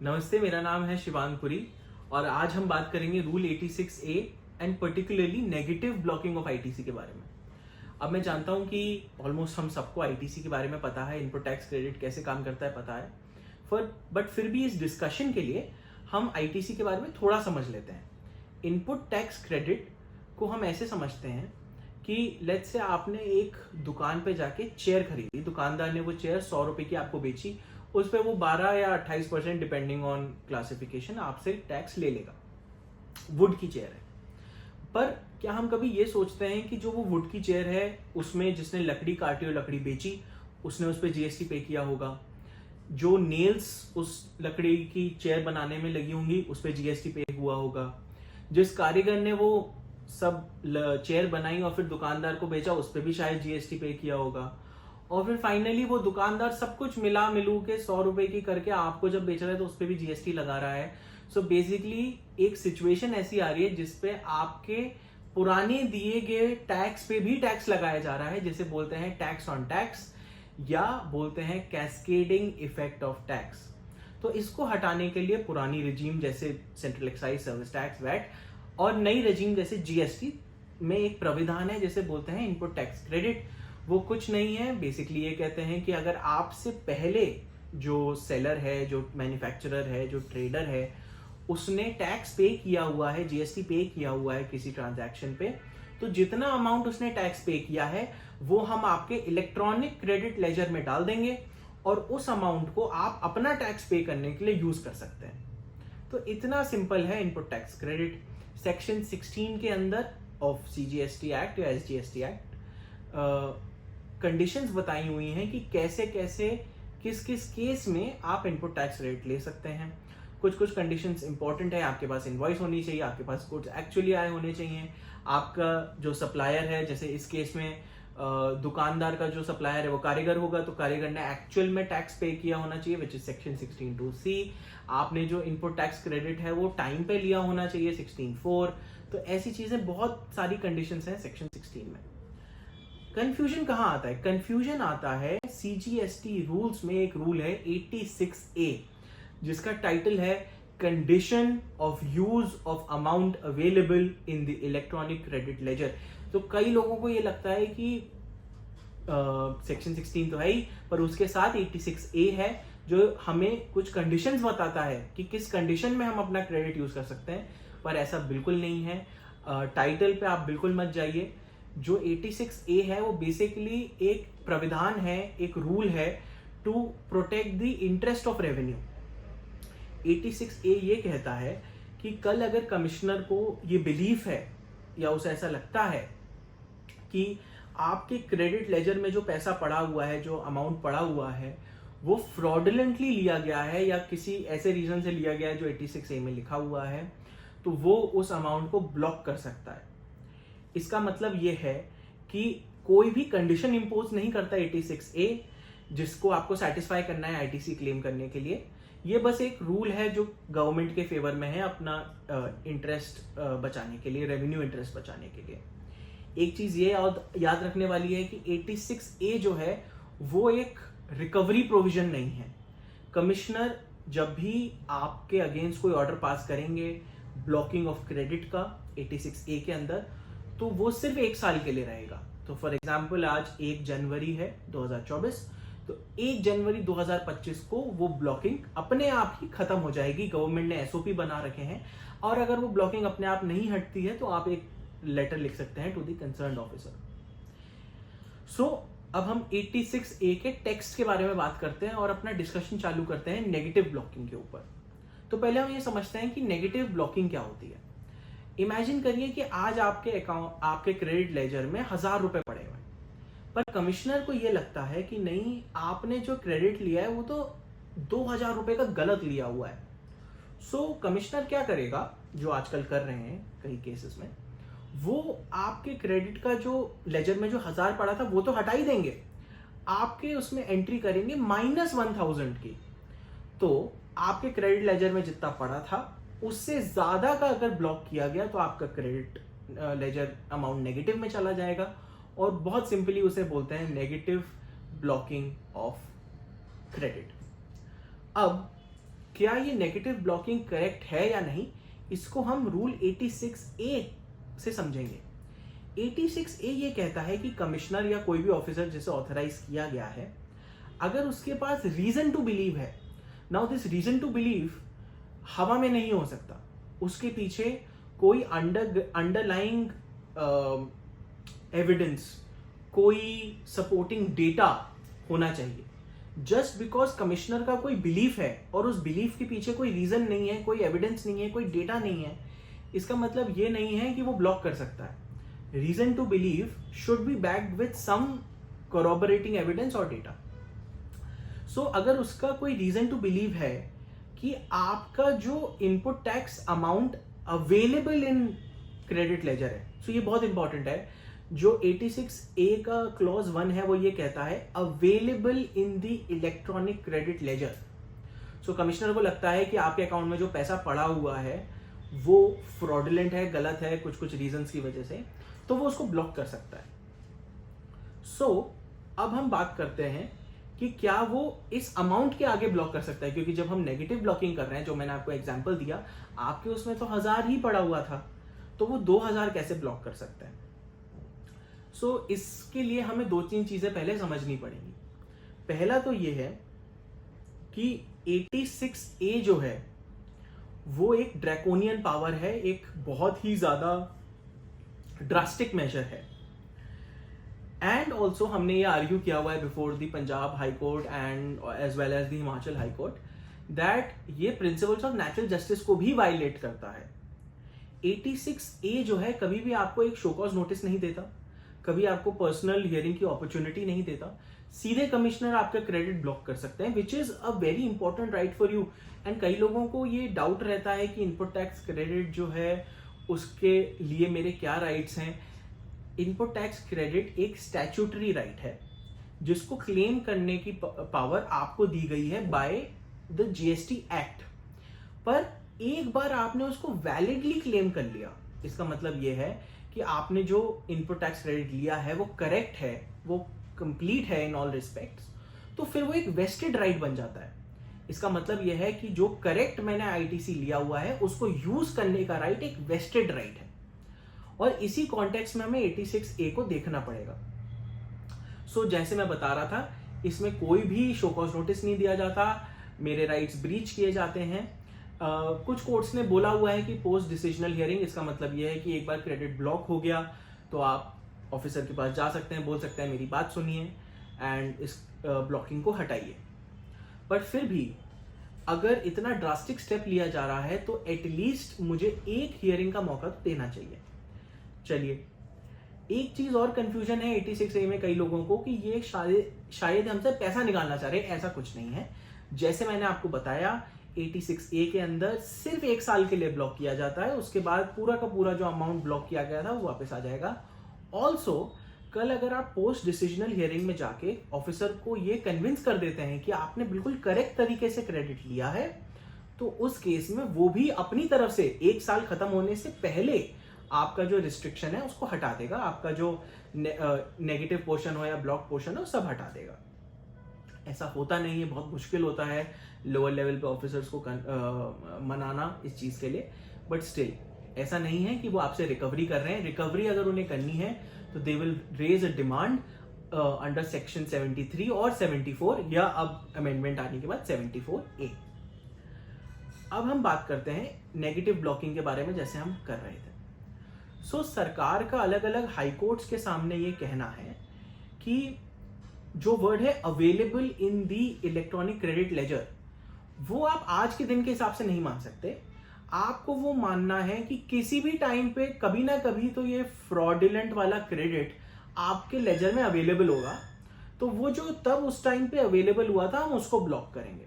नमस्ते, मेरा नाम है शिवांग पुरी और आज हम बात करेंगे rule 86A and particularly negative blocking of ITC के बारे में। अब मैं जानता हूं कि ऑलमोस्ट हम सबको आईटीसी के बारे में पता है, इनपुट टैक्स क्रेडिट कैसे काम करता है पता है, बट फिर भी इस डिस्कशन के लिए हम आईटीसी के बारे में थोड़ा समझ लेते हैं। इनपुट टैक्स क्रेडिट को हम ऐसे समझते हैं कि लेट्स से आपने एक दुकान पे जाके चेयर खरीदी, दुकानदार ने वो चेयर 100 रुपए की आपको बेची, उस पर वो 12 या 28% डिपेंडिंग ऑन क्लासिफिकेशन आपसे टैक्स ले लेगा। वुड की चेयर है, पर क्या हम कभी ये सोचते हैं कि जो वो वुड की चेयर है उसमें जिसने लकड़ी काटी और लकड़ी बेची उसने उस पर जीएसटी पे किया होगा, जो नेल्स उस लकड़ी की चेयर बनाने में लगी होंगी उस पर जीएसटी पे हुआ होगा, जिस कारीगर ने वो सब चेयर बनाई और फिर दुकानदार को बेचा उस पर भी शायद जीएसटी पे किया होगा, और फिर फाइनली वो दुकानदार सब कुछ मिलू के 100 रुपए की करके आपको जब बेच रहा है तो उस पर भी जीएसटी लगा रहा है। सो बेसिकली एक सिचुएशन ऐसी आ रही है जिसपे आपके पुराने दिए गए टैक्स पे भी टैक्स लगाया जा रहा है, जिसे बोलते हैं टैक्स ऑन टैक्स या बोलते हैं कैस्केडिंग इफेक्ट ऑफ टैक्स। तो इसको हटाने के लिए पुरानी रिजीम जैसे central excise service tax VAT और नई रिजीम जैसे जीएसटी में एक प्राविधान है जिसे बोलते हैं इनपुट टैक्स क्रेडिट। वो कुछ नहीं है, बेसिकली ये कहते हैं कि अगर आपसे पहले जो सेलर है, जो मैन्युफैक्चरर है, जो ट्रेडर है, उसने टैक्स पे किया हुआ है, जीएसटी पे किया हुआ है किसी ट्रांजैक्शन पे, तो जितना अमाउंट उसने टैक्स पे किया है वो हम आपके इलेक्ट्रॉनिक क्रेडिट लेजर में डाल देंगे और उस अमाउंट को आप अपना टैक्स पे करने के लिए यूज कर सकते हैं। तो इतना सिंपल है इनपुट टैक्स क्रेडिट। सेक्शन 16 के अंदर ऑफ सीजीएसटी एक्ट या एसजीएसटी एक्ट कंडीशंस बताई हुई हैं कि कैसे कैसे किस किस केस में आप इनपुट टैक्स क्रेडिट ले सकते हैं। कुछ कंडीशंस इंपॉर्टेंट है, आपके पास इनवॉइस होनी चाहिए, आपके पास गुड्स एक्चुअली आए होने चाहिए, आपका जो सप्लायर है, जैसे इस केस में दुकानदार का जो सप्लायर है वो कारीगर होगा तो कारीगर ने एक्चुअल में टैक्स पे किया होना चाहिए विच इज सेक्शन 16(2)(c। आपने जो इनपुट टैक्स क्रेडिट है वो टाइम पे लिया होना चाहिए 16(4). तो ऐसी चीजें बहुत सारी कंडीशंस हैं सेक्शन 16 में। कंफ्यूजन कहां आता है? कंफ्यूजन आता है सीजीएसटी रूल्स में। एक रूल है 86A जिसका टाइटल है condition of use of amount available in the electronic credit ledger. तो कई लोगों को ये लगता है कि सेक्शन 16 तो है ही, पर उसके साथ 86A है जो हमें कुछ कंडीशंस बताता है कि किस कंडीशन में हम अपना क्रेडिट यूज कर सकते हैं, पर ऐसा बिल्कुल नहीं है। टाइटल पे आप बिल्कुल मत जाइए। जो 86A है वो बेसिकली एक प्राविधान है, एक रूल है to protect the interest of revenue. 86A ये कहता है कि कल अगर कमिश्नर को ये बिलीफ है या उसे ऐसा लगता है कि आपके क्रेडिट लेजर में जो पैसा पड़ा हुआ है, जो अमाउंट पड़ा हुआ है, वो फ्रॉडुलेंटली लिया गया है या किसी ऐसे रीजन से लिया गया है जो 86A में लिखा हुआ है, तो वो उस अमाउंट को ब्लॉक कर सकता है। इसका मतलब ये है कि कोई भी कंडीशन इंपोज नहीं करता 86A जिसको आपको सेटिस्फाई करना है आईटीसी क्लेम करने के लिए। ये बस एक रूल है जो गवर्नमेंट के फेवर में है अपना इंटरेस्ट बचाने के लिए, रेवेन्यू इंटरेस्ट बचाने के लिए। एक चीज ये याद रखने वाली है कि 86A जो है वो एक रिकवरी प्रोविजन नहीं है। कमिश्नर जब भी आपके अगेंस्ट कोई ऑर्डर पास करेंगे ब्लॉकिंग ऑफ क्रेडिट का 86A के अंदर, तो वो सिर्फ 1 साल के लिए रहेगा। तो फॉर एग्जाम्पल आज 1 जनवरी है 2024, तो 1 जनवरी 2025 को वो ब्लॉकिंग अपने आप ही खत्म हो जाएगी। गवर्नमेंट ने एसओपी बना रखे हैं और अगर वो ब्लॉकिंग अपने आप नहीं हटती है तो आप एक लेटर लिख सकते हैं टू द कंसर्न्ड ऑफिसर। सो अब हम 86A के टेक्स्ट के बारे में बात करते हैं और अपना डिस्कशन चालू करते हैं नेगेटिव ब्लॉकिंग के ऊपर। तो पहले हम ये समझते हैं कि नेगेटिव ब्लॉकिंग क्या होती है। इमेजिन करिए कि आज आपके क्रेडिट लेजर में 1000 रुपए पड़े हुए, पर कमिश्नर को यह लगता है कि नहीं, आपने जो क्रेडिट लिया है वो तो 2000 रुपए का गलत लिया हुआ है। सो कमिश्नर क्या करेगा, जो आजकल कर रहे हैं कई केसेस में, वो आपके क्रेडिट का जो लेजर में जो 1000 पड़ा था वो तो हटा ही देंगे, आपके उसमें एंट्री करेंगे -1000 की। तो आपके क्रेडिट लेजर में जितना पड़ा था उससे ज्यादा का अगर ब्लॉक किया गया तो आपका क्रेडिट लेजर अमाउंट नेगेटिव में चला जाएगा और बहुत सिंपली उसे बोलते हैं नेगेटिव ब्लॉकिंग ऑफ क्रेडिट। अब क्या ये नेगेटिव ब्लॉकिंग करेक्ट है या नहीं, इसको हम रूल 86A से समझेंगे। 86A ये कहता है कि कमिश्नर या कोई भी ऑफिसर जिसे ऑथराइज किया गया है, अगर उसके पास रीजन टू बिलीव है, now this reason to believe हवा में नहीं हो सकता, उसके पीछे कोई अंडरलाइंग एविडेंस, कोई सपोर्टिंग डेटा होना चाहिए। जस्ट बिकॉज कमिश्नर का कोई बिलीफ है और उस बिलीफ के पीछे कोई रीजन नहीं है, कोई एविडेंस नहीं है, कोई डेटा नहीं है, इसका मतलब ये नहीं है कि वो ब्लॉक कर सकता है। Reason to believe should be backed with some corroborating evidence और डेटा। सो अगर उसका कोई रीजन टू बिलीव है कि आपका जो input tax amount available in credit ledger है, सो ये बहुत इंपॉर्टेंट है। जो 86A का क्लॉज 1 है वो ये कहता है available in the electronic credit ledger. So commissioner को लगता है कि आपके अकाउंट में जो पैसा पड़ा हुआ है वो फ्रॉडुलेंट है, गलत है, कुछ रीजंस की वजह से, तो वो उसको ब्लॉक कर सकता है। सो अब हम बात करते हैं कि क्या वो इस अमाउंट के आगे ब्लॉक कर सकता है, क्योंकि जब हम नेगेटिव ब्लॉकिंग कर रहे हैं, जो मैंने आपको एग्जांपल दिया, आपके उसमें तो 1000 ही पड़ा हुआ था, तो वो 2000 कैसे ब्लॉक कर सकता है। सो इसके लिए हमें 2-3 चीजें पहले समझनी पड़ेंगी। पहला तो ये है कि 86A जो है वो एक ड्रैकोनियन पावर है, एक बहुत ही ज्यादा ड्रास्टिक मेजर है। एंड ऑल्सो हमने ये आर्ग्यू किया हुआ है before the Punjab high court and as well as the Himachal high court that ये प्रिंसिपल्स ऑफ नेचुरल जस्टिस को भी वायलेट करता है। 86A जो है कभी भी आपको एक शो कॉज नोटिस नहीं देता, कभी आपको पर्सनल हियरिंग की अपॉर्चुनिटी नहीं देता, सीधे कमिश्नर आपका क्रेडिट ब्लॉक कर सकते हैं, which is a very important right for you. And कई लोगों को ये डाउट रहता है कि इनपुट टैक्स क्रेडिट जो है उसके लिए मेरे क्या राइट्स हैं। इनपुट टैक्स क्रेडिट एक स्टैट्यूटरी राइट है जिसको क्लेम करने की पावर आपको दी गई है बाय द GST एक्ट। पर एक बार आपने उसको वैलिडली क्लेम कर लिया, इसका मतलब यह है कि आपने जो इनपुट टैक्स क्रेडिट लिया है वो करेक्ट है, वो कंप्लीट है इन ऑल रिस्पेक्ट्स, तो फिर वो एक वेस्टेड राइट बन जाता है। इसका मतलब यह है कि जो करेक्ट मैंने ITC लिया हुआ है उसको यूज करने का राइट एक वेस्टेड राइट है, और इसी कॉन्टेक्स्ट में हमें 86A को देखना पड़ेगा। सो जैसे मैं बता रहा था, इसमें कोई भी शो कॉज नोटिस नहीं दिया जाता, मेरे राइट्स ब्रीच किए जाते हैं। कुछ कोर्ट्स ने बोला हुआ है कि पोस्ट डिसीजनल हियरिंग, इसका मतलब यह है कि एक बार क्रेडिट ब्लॉक हो गया तो आप ऑफिसर के पास जा सकते हैं, बोल सकते हैं मेरी बात सुनिए एंड इस ब्लॉकिंग को हटाइए। बट फिर भी अगर इतना ड्रास्टिक स्टेप लिया जा रहा है तो एटलीस्ट मुझे एक हियरिंग का मौका तो देना चाहिए। चलिए, एक चीज और कंफ्यूजन है 86A में कई लोगों को कि ये शायद हमसे पैसा निकालना चाह रहे हैं। ऐसा कुछ नहीं है। जैसे मैंने आपको बताया, 86A के अंदर सिर्फ 1 साल के लिए ब्लॉक किया जाता है, उसके बाद पूरा का पूरा जो अमाउंट ब्लॉक किया गया था वो वापस आ जाएगा। ऑल्सो कल अगर आप पोस्ट डिसीजनल हियरिंग में जाके ऑफिसर को ये कन्विंस कर देते हैं कि आपने बिल्कुल करेक्ट तरीके से क्रेडिट लिया है, तो उस केस में वो भी अपनी तरफ से 1 साल खत्म होने से पहले आपका जो रिस्ट्रिक्शन है उसको हटा देगा, आपका जो नेगेटिव पोर्शन हो या ब्लॉक पोर्शन हो सब हटा देगा। ऐसा होता नहीं है, बहुत मुश्किल होता है लोअर लेवल पे ऑफिसर्स को मनाना इस चीज के लिए, बट स्टिल ऐसा नहीं है कि वो आपसे रिकवरी कर रहे हैं। रिकवरी अगर उन्हें करनी है तो they will raise a demand under section 73 और 74, या अब अमेंडमेंट आने के बाद 74A। अब हम बात करते हैं नेगेटिव ब्लॉकिंग के बारे में, जैसे हम कर रहे थे। सो सरकार का अलग अलग हाई कोर्ट्स के सामने ये कहना है कि जो वर्ड है available in the electronic credit ledger, वो आप आज के दिन के हिसाब से नहीं मान सकते। आपको वो मानना है कि किसी भी टाइम पे कभी ना कभी तो ये फ्रॉडुलेंट वाला क्रेडिट आपके लेजर में अवेलेबल होगा, तो वो जो तब उस टाइम पे अवेलेबल हुआ था हम उसको ब्लॉक करेंगे।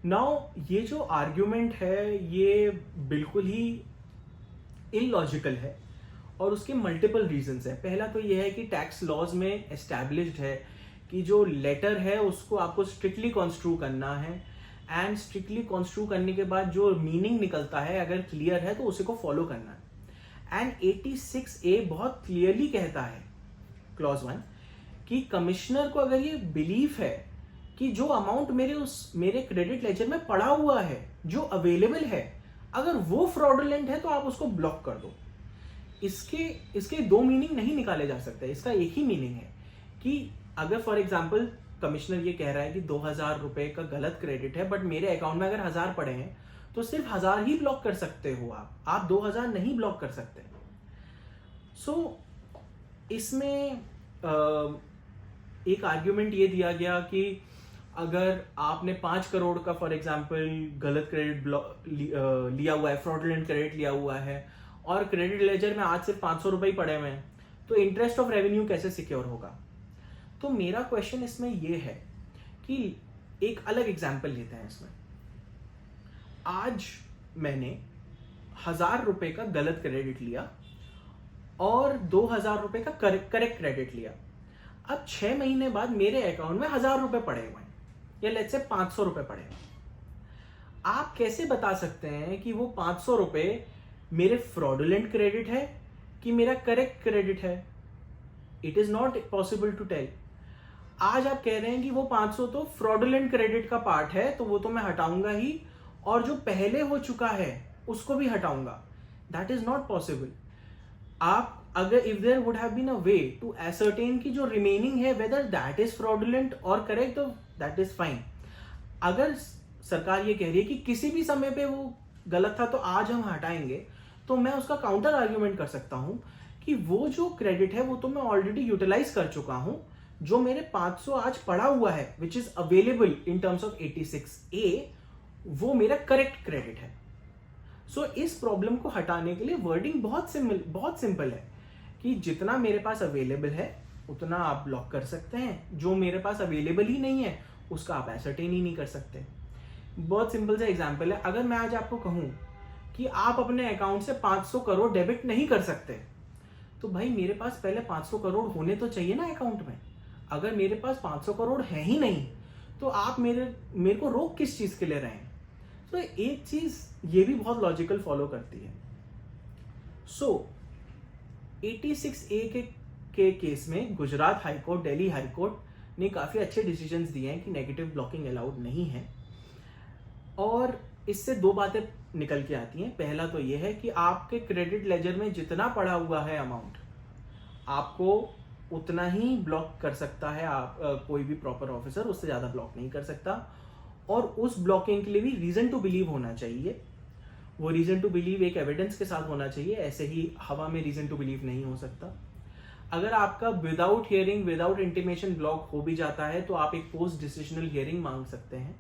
नाउ ये जो आर्ग्यूमेंट है ये बिल्कुल ही इलॉजिकल है और उसके मल्टीपल रीजंस है। पहला तो ये है कि टैक्स लॉज में एस्टैब्लिश्ड है कि जो लेटर है उसको आपको स्ट्रिक्टली कॉन्स्ट्रू करना है, एंड स्ट्रिक्टली कॉन्स्ट्रू करने के बाद जो मीनिंग निकलता है अगर क्लियर है तो उसे को फॉलो करना है। एंड 86A बहुत क्लियरली कहता है क्लॉज 1 कि कमिश्नर को अगर ये बिलीफ है कि जो अमाउंट मेरे क्रेडिट लेजर में पड़ा हुआ है, जो अवेलेबल है, अगर वो फ्रॉडुलेंट है तो आप उसको ब्लॉक कर दो। इसके दो मीनिंग नहीं निकाले जा सकते। इसका एक ही मीनिंग है कि अगर फॉर एग्जाम्पल कमिश्नर ये कह रहा है कि 2000 रुपए का गलत क्रेडिट है, बट मेरे अकाउंट में अगर 1000 पड़े हैं तो सिर्फ 1000 ही ब्लॉक कर सकते हो आप 2000 नहीं ब्लॉक कर सकते। इसमें एक आर्ग्यूमेंट ये दिया गया कि अगर आपने 5 करोड़ का फॉर एग्जाम्पल गलत क्रेडिट लिया हुआ है, फ्रॉडुलेंट क्रेडिट लिया हुआ है, और क्रेडिट लेजर में आज सिर्फ 500 रुपए ही पड़े हुए हैं, तो इंटरेस्ट ऑफ रेवेन्यू कैसे सिक्योर होगा? तो मेरा क्वेश्चन इसमें यह है कि एक अलग एग्जाम्पल लेते हैं इसमें। आज मैंने 1000 रुपए का गलत क्रेडिट लिया और 2000 रुपए का करेक्ट क्रेडिट लिया। अब 6 महीने बाद मेरे अकाउंट में 1000 रुपए पड़े हुए हैं, या लेट्स से 500 रुपए पड़े हैं। आप कैसे बता सकते हैं कि वो 500 रुपए मेरे फ्रॉडुलेंट क्रेडिट है कि मेरा करेक्ट क्रेडिट है? It is not possible to tell. आज आप कह रहे हैं कि वो 500 तो फ्रॉडुलेंट क्रेडिट का पार्ट है, तो वो तो मैं हटाऊंगा ही, और जो पहले हो चुका है उसको भी हटाऊंगा। That is not possible. आप अगर if there would have been a way to ascertain की जो रिमेनिंग है वेदर दैट इज फ्रॉडुलेंट और करेक्ट, तो दैट इज फाइन। अगर सरकार ये कह रही है कि किसी भी समय पे वो गलत था तो आज हम हटाएंगे, तो मैं उसका काउंटर आर्ग्यूमेंट कर सकता हूं कि वो जो क्रेडिट है वो तो मैं ऑलरेडी यूटिलाइज कर चुका हूं। जो मेरे 500 आज पड़ा हुआ है which is available in terms of 86A, वो मेरा करेक्ट क्रेडिट है। इस प्रॉब्लम को हटाने के लिए वर्डिंग बहुत सिंपल है कि जितना मेरे पास अवेलेबल है उतना आप ब्लॉक कर सकते हैं, जो मेरे पास अवेलेबल ही नहीं है उसका आप एसर्टेन ही नहीं कर सकते। बहुत सिंपल सा एग्जांपल है। अगर मैं आज आपको कहूं कि आप अपने अकाउंट से 500 करोड़ डेबिट नहीं कर सकते, तो भाई मेरे पास पहले 500 करोड़ होने तो चाहिए ना अकाउंट में। अगर मेरे पास 500 करोड़ है ही नहीं तो आप मेरे को रोक किस चीज के ले रहे हैं? तो एक चीज ये भी बहुत लॉजिकल फॉलो करती है। 86A के केस में गुजरात हाईकोर्ट, दिल्ली हाईकोर्ट ने काफी अच्छे डिसीजंस दिए हैं कि नेगेटिव ब्लॉकिंग अलाउड नहीं है, और इससे दो बातें निकल के आती हैं। पहला तो ये है कि आपके क्रेडिट लेजर में जितना पड़ा हुआ है अमाउंट, आपको उतना ही ब्लॉक कर सकता है। कोई भी प्रॉपर ऑफिसर उससे ज्यादा ब्लॉक नहीं कर सकता, और उस ब्लॉकिंग के लिए भी रीजन टू बिलीव होना चाहिए। वो रीजन टू बिलीव एक एविडेंस के साथ होना चाहिए, ऐसे ही हवा में रीजन टू बिलीव नहीं हो सकता। अगर आपका without hearing, without intimation block हो भी जाता है तो आप एक पोस्ट डिसीजनल हियरिंग मांग सकते हैं,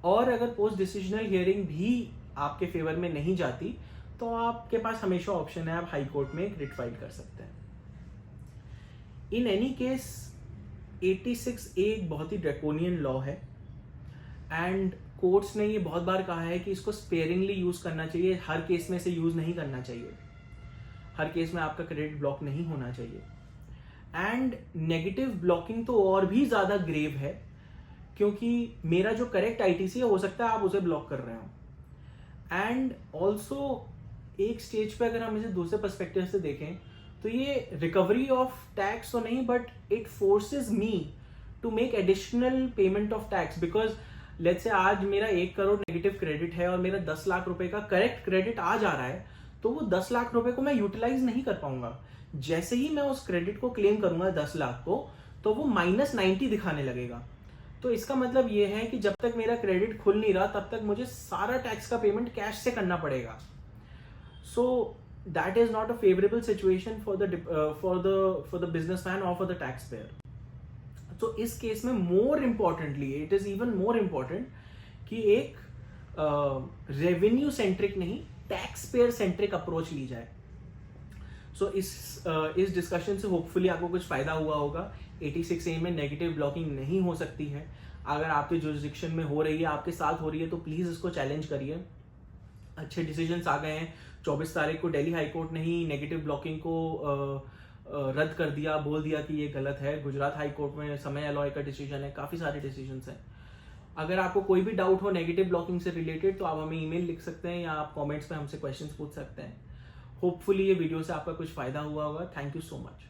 और अगर पोस्ट डिसीजनल हियरिंग भी आपके फेवर में नहीं जाती तो आपके पास हमेशा ऑप्शन है, आप हाई कोर्ट में एक रिट फाइल कर सकते हैं। इन एनी केस 86A एक बहुत ही ड्रैकोनियन लॉ है, एंड कोर्ट्स ने ये बहुत बार कहा है कि इसको स्पेयरिंगली यूज करना चाहिए, हर केस में से यूज नहीं करना चाहिए, हर केस में आपका क्रेडिट ब्लॉक नहीं होना चाहिए। एंड नेगेटिव ब्लॉकिंग तो और भी ज्यादा ग्रेव है, क्योंकि मेरा जो करेक्ट ITC है हो सकता है आप उसे ब्लॉक कर रहे हो। एंड ऑल्सो एक स्टेज पे अगर हम इसे दूसरे पर्सपेक्टिव से देखें तो ये रिकवरी ऑफ टैक्स तो नहीं, but it forces me to make additional payment of tax, because let's say आज मेरा 1 करोड़ नेगेटिव क्रेडिट है और मेरा 10 लाख रुपए का करेक्ट क्रेडिट आ जा रहा है, तो वो 10 लाख रुपए को मैं यूटिलाइज नहीं कर पाऊंगा। जैसे ही मैं उस क्रेडिट को क्लेम करूंगा 10 लाख को, तो वो -90 दिखाने लगेगा। तो इसका मतलब ये है कि जब तक मेरा क्रेडिट खुल नहीं रहा तब तक मुझे सारा टैक्स का पेमेंट कैश से करना पड़ेगा। So that is not a favourable situation for the businessman और फॉर द टैक्स पेयर। तो इस केस में more importantly, it is even more important कि एक रेवेन्यू सेंट्रिक नहीं, टैक्स पेयर सेंट्रिक अप्रोच ली जाए। सो इस डिस्कशन से होपफुली आपको कुछ फायदा हुआ होगा। 86A में नेगेटिव ब्लॉकिंग नहीं हो सकती है। अगर आपके जुरिस्डिक्शन में हो रही है, आपके साथ हो रही है, तो प्लीज इसको चैलेंज करिए। अच्छे डिसीजंस आ गए हैं। 24 तारीख को दिल्ली हाईकोर्ट ने ही नेगेटिव ब्लॉकिंग को रद्द कर दिया, बोल दिया कि ये गलत है। गुजरात हाई कोर्ट में समय अलॉय का डिसीजन है, काफी सारे डिसीजंस हैं। अगर आपको कोई भी डाउट हो नेगेटिव ब्लॉकिंग से रिलेटेड तो आप हमें ईमेल लिख सकते हैं या आप कमेंट्स में हमसे क्वेश्चंस पूछ सकते हैं। होपफुली ये वीडियो से आपका कुछ फायदा हुआ होगा। Thank you so much.